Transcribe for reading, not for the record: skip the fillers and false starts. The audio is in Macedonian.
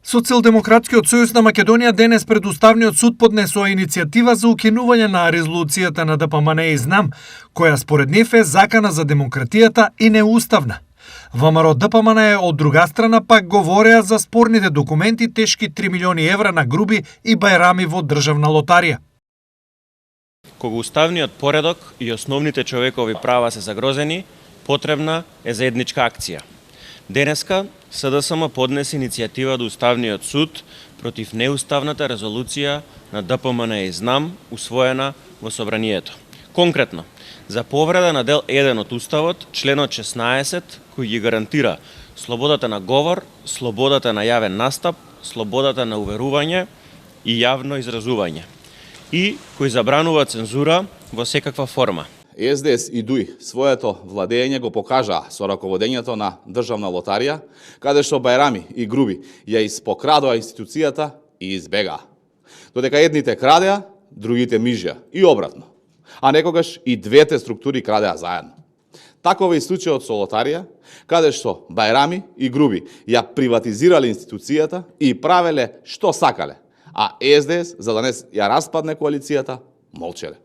Социјалдемократскиот сојуз на Македонија денес пред Уставниот суд поднесува иницијатива за укинување на резолуцијата на ДПМН и ЗНАМ, која според нив е закана за демократијата и неуставна. ВМРО ДПМН од друга страна пак говореа за спорните документи тешки 3 милиони евра на Груби и Бајрами во државна лотарија. Кога уставниот поредок и основните човекови права се загрозени, потребна е заедничка акција. Денеска СДСМ поднесе иницијатива до Уставниот суд против неуставната резолуција на ДПМН и ЗНАМ усвоена во Собранието. Конкретно, за повреда на дел 1 од Уставот, членот 16, кој ги гарантира слободата на говор, слободата на јавен настап, слободата на уверување и јавно изразување, и кој забранува цензура во секаква форма. СДС и ДУИ своето владење го покажаа со раководењето на државна лотарија, каде што Бајрами и Груби ја испокрадоа институцијата и избегаа. Додека едните крадеа, другите мижеа и обратно. А некогаш и двете структури крадеа заедно. Таков е и случајот со лотарија, каде што Бајрами и Груби ја приватизирале институцијата и правеле што сакале, а СДС, за да не ја распадне коалицијата, молчеле.